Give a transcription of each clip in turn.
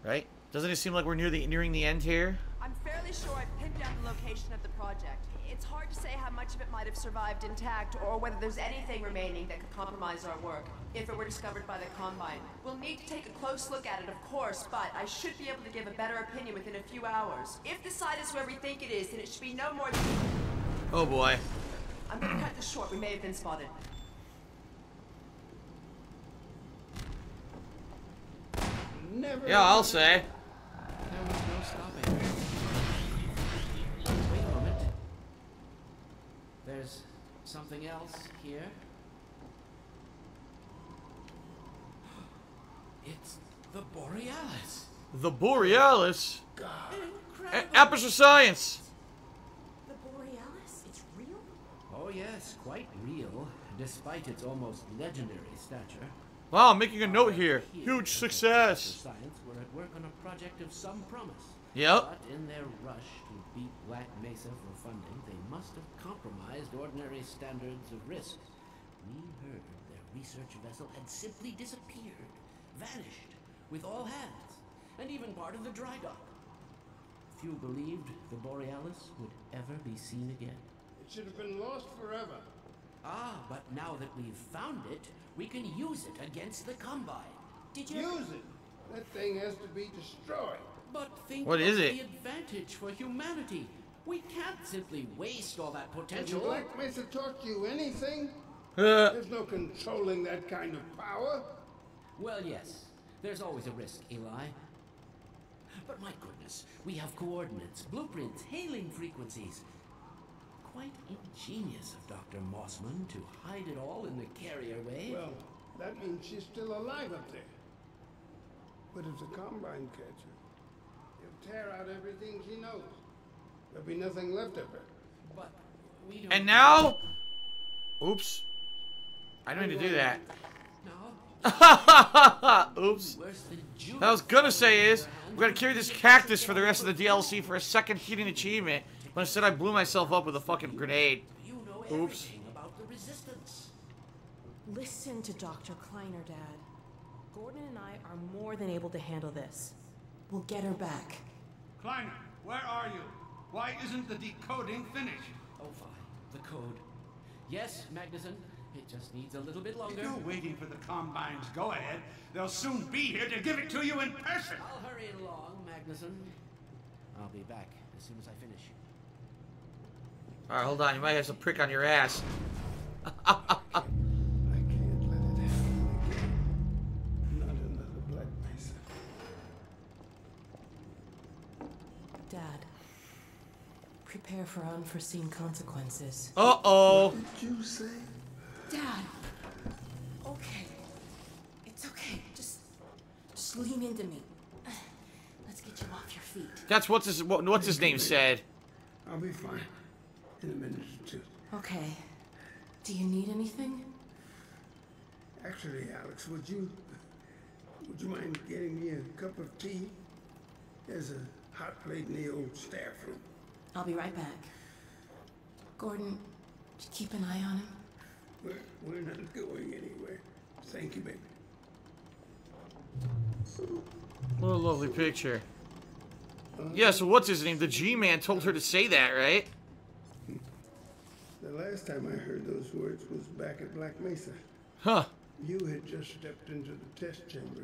Right? Doesn't it seem like we're nearing the end here? I'm fairly sure I've pinned down the location of the project. It's hard to say how much of it might have survived intact, or whether there's anything remaining that could compromise our work, if it were discovered by the Combine. We'll need to take a close look at it, of course, but I should be able to give a better opinion within a few hours. If the site is where we think it is, then it should be no more than... Oh boy. I'm gonna cut this short. We may have been spotted. Never. Yeah, I'll say. There was no stopping. Wait a moment. There's something else here. It's the Borealis. The Borealis? Incredible. Aperture Science! The Borealis? It's real? Oh yes, quite real, despite its almost legendary stature. Wow, I'm making a note here. Huge success. Science were at work on a project of some promise. Yep. But in their rush to beat Black Mesa for funding, they must have compromised ordinary standards of risk. We heard their research vessel had simply disappeared, vanished, with all hands, and even part of the dry dock. Few believed the Borealis would ever be seen again. It should have been lost forever. Ah, but now that we've found it, we can use it against the Combine. Did you... Use it. That thing has to be destroyed. But think What of is it? the advantage for humanity. We can't simply waste all that Has potential. Black Mesa taught you anything? Uh, There's no controlling that kind of power. Well, yes. There's always a risk, Eli. But my goodness, we have coordinates, blueprints, hailing frequencies. Quite ingenious of Dr. Mossman to hide it all in the carrier wave. Well, that means she's still alive up there. But if the Combine catch her, he'll tear out everything she knows. There'll be nothing left of her. But we don't... and now... Oops. I don't need to do that. No. Oops. Worse than What I was gonna say is, we're gonna carry this cactus for the rest of the DLC for a second hidden achievement. But instead I blew myself up with a fucking grenade. You know Oops. everything about the resistance. Listen to Dr. Kleiner, Dad. Gordon and I are more than able to handle this. We'll get her back. Kleiner, where are you? Why isn't the decoding finished? Oh, fine. The code. Yes, Magnuson. It just needs a little bit If longer. you're waiting for the Combine's go-ahead, they'll soon be here to give it to you in person. I'll hurry along, Magnuson. I'll be back as soon as I finish. Alright, hold on. You might have some prick on your ass. I can't let it happen again. Not another Black Mesa. Dad, prepare for unforeseen consequences. Uh-oh. What did you say? Dad! Okay. It's okay. Just lean into me. Let's get you off your feet. That's what's his name said. I'll be fine in a minute or two. Okay. Do you need anything? Actually, Alex, would you mind getting me a cup of tea? There's a hot plate in the old staff room. I'll be right back. Gordon, keep an eye on him. We're not going anywhere. Thank you, baby. What a lovely picture. Yeah, so what's his name? The G-Man told her to say that, right? The last time I heard those words was back at Black Mesa. Huh. You had just stepped into the test chamber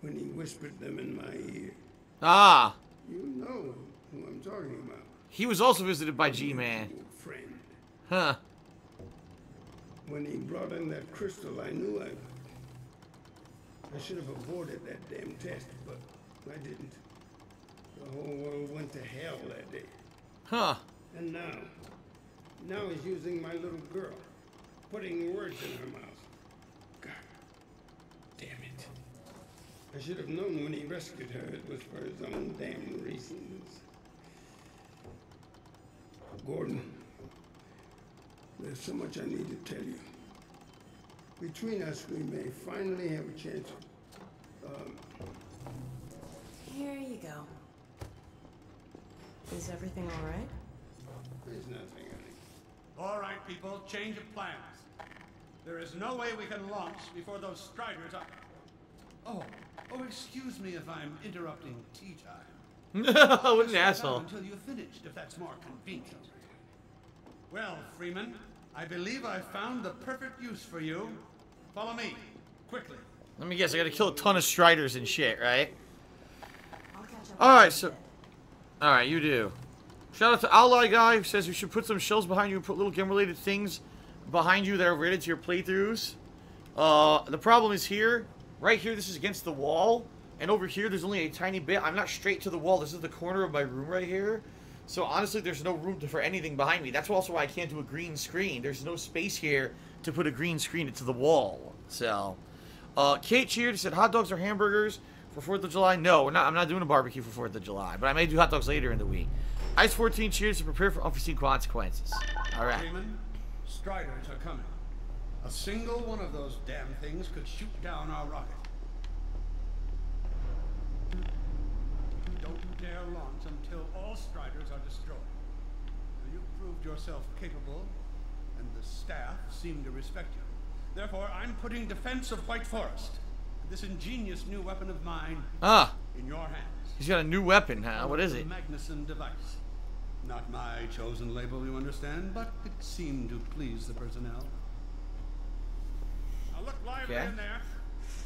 when he whispered them in my ear. Ah. You know who I'm talking about. He was also visited by G-Man. Old friend. Huh. When he brought in that crystal, I knew I should have aborted that damn test, but I didn't. The whole world went to hell that day. Huh. And now he's using my little girl, putting words in her mouth. God damn it. I should have known when he rescued her it was for his own damn reasons. Gordon, there's so much I need to tell you. Between us, we may finally have a chance of, Here you go. Is everything all right? there's nothing, honey. All right, people, change of plans. There is no way we can launch before those Striders are... Oh, Oh, excuse me if I'm interrupting tea time. What an asshole. Until you've finished, if that's more convenient. Well, Freeman, I believe I found the perfect use for you. Follow me, quickly. Let me guess, I gotta kill a ton of Striders and shit, right? Alright, so... Alright, you do. Shout out to Ally Guy, who says you should put some shells behind you and put little game-related things behind you that are related to your playthroughs. The problem is here. Right here, this is against the wall. And over here, there's only a tiny bit. I'm not straight to the wall. This is the corner of my room right here. So, honestly, there's no room for anything behind me. That's also why I can't do a green screen. There's no space here to put a green screen into the wall. So, Kate cheered, said hot dogs or hamburgers for 4th of July. No, I'm not doing a barbecue for 4th of July. But I may do hot dogs later in the week. Ice 14 cheers to prepare for unforeseen consequences. Alright. Freeman, Striders are coming. A single one of those damn things could shoot down our rocket. Don't dare launch until all Striders are destroyed. Now, you've proved yourself capable, and the staff seem to respect you. Therefore, I'm putting defense of White Forest, this ingenious new weapon of mine, in your hands. He's got a new weapon, huh? What is it? Magnuson device. Not my chosen label, you understand, but it seemed to please the personnel. Now look lively in there.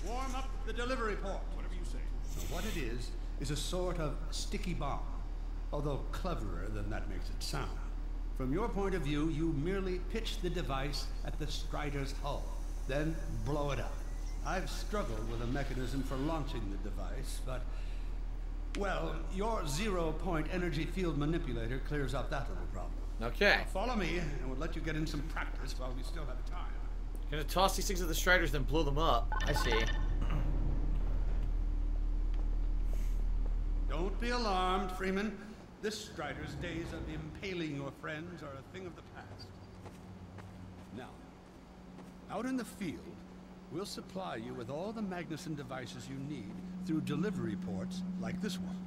Warm up the delivery port. Whatever you say. Now, what it is a sort of sticky bomb, although cleverer than that makes it sound. From your point of view, you merely pitch the device at the Strider's hull, then blow it up. I've struggled with a mechanism for launching the device, but, well, your zero-point energy field manipulator clears up that little problem. Okay. Now follow me, and we'll let you get in some practice while we still have time. Gonna toss these things at the Striders, then blow them up. I see. Don't be alarmed, Freeman. This Strider's days of impaling your friends are a thing of the past. Now, out in the field, we'll supply you with all the Magnuson devices you need through delivery ports like this one.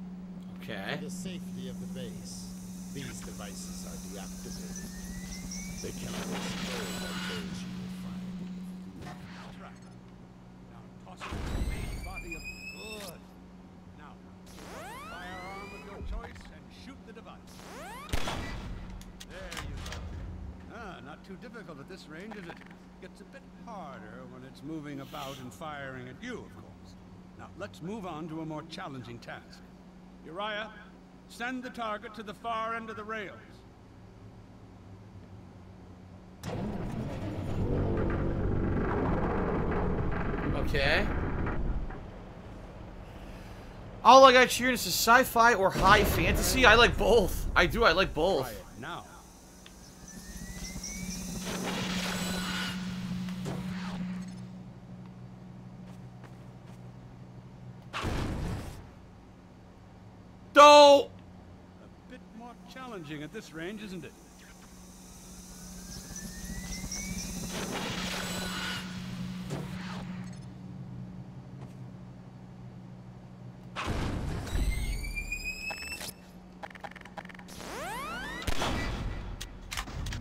Okay. For the safety of the base, these devices are deactivated. They cannot explode like those you will find. That's right. Now toss it in the main body of... Good. Now, firearm of your choice and shoot the device. There you go. Not too difficult at this range, is it? Gets a bit harder when it's moving about and firing at you, of course. Now, let's move on to a more challenging task. Uriah, send the target to the far end of the rails. Okay. All I got cheering is sci-fi or high fantasy. I like both. I like both. Try it now. No! A bit more challenging at this range, isn't it?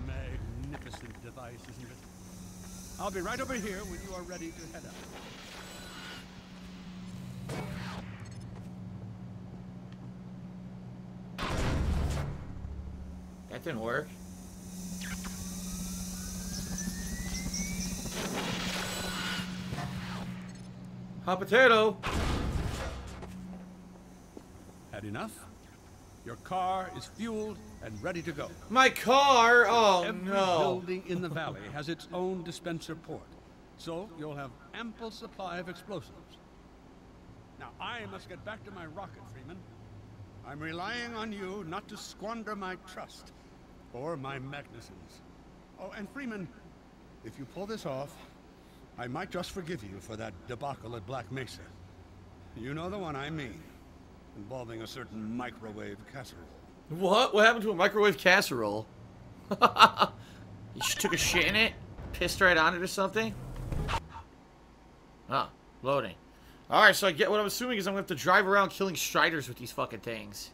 Magnificent device, isn't it? I'll be right over here when you are ready to head out. That didn't work. Hot potato. Had enough? Your car is fueled and ready to go. My car? Oh, Every no. building in the valley has its own dispenser port, so you'll have ample supply of explosives. Now, I must get back to my rocket, Freeman. I'm relying on you not to squander my trust, or my Magnusons. Oh, and Freeman, if you pull this off, I might just forgive you for that debacle at Black Mesa. You know the one I mean, involving a certain microwave casserole. What? What happened to a microwave casserole? You took a shit in it? Pissed right on it or something? Ah, loading. Alright, so I get what I'm assuming is I'm going to have to drive around killing Striders with these fucking things.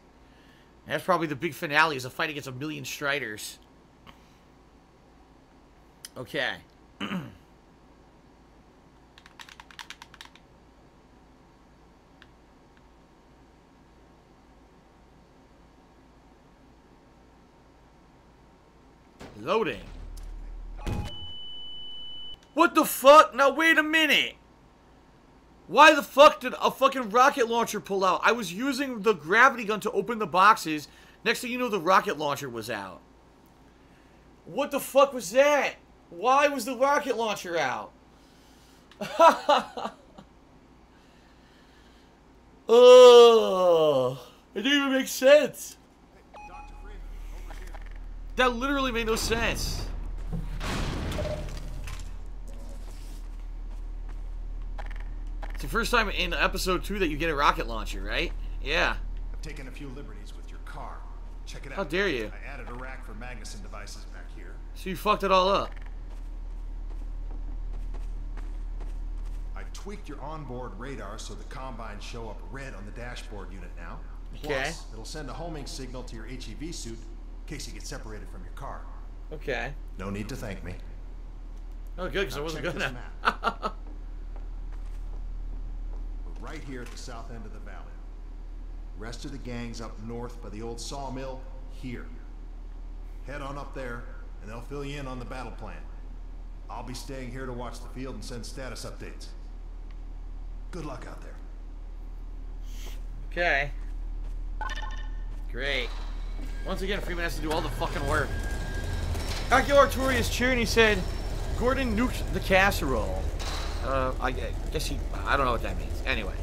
And that's probably the big finale, is a fight against 1,000,000 Striders. Okay. Loading. What the fuck? Now wait a minute. Why the fuck did a fucking rocket launcher pull out? I was using the gravity gun to open the boxes. Next thing you know, the rocket launcher was out. What the fuck was that? Why was the rocket launcher out? Oh, it didn't even make sense. That literally made no sense. It's the first time in episode 2 that you get a rocket launcher, right? Yeah. I've taken a few liberties with your car. Check it out. How dare you? I added a rack for Magnuson devices back here. So you fucked it all up. I tweaked your onboard radar so the combines show up red on the dashboard unit now. Okay. Plus, it'll send a homing signal to your HEV suit in case you get separated from your car. Okay. No need to thank me. Oh, good, because I wasn't Check this gonna. map. We're right here at the south end of the valley. Rest of the gang's up north by the old sawmill here. Head on up there, and they'll fill you in on the battle plan. I'll be staying here to watch the field and send status updates. Good luck out there. Okay. Great. Once again, Freeman has to do all the fucking work. Akio Arturi is cheering. He said, Gordon nuked the casserole. I guess he... I don't know what that means. Anyway.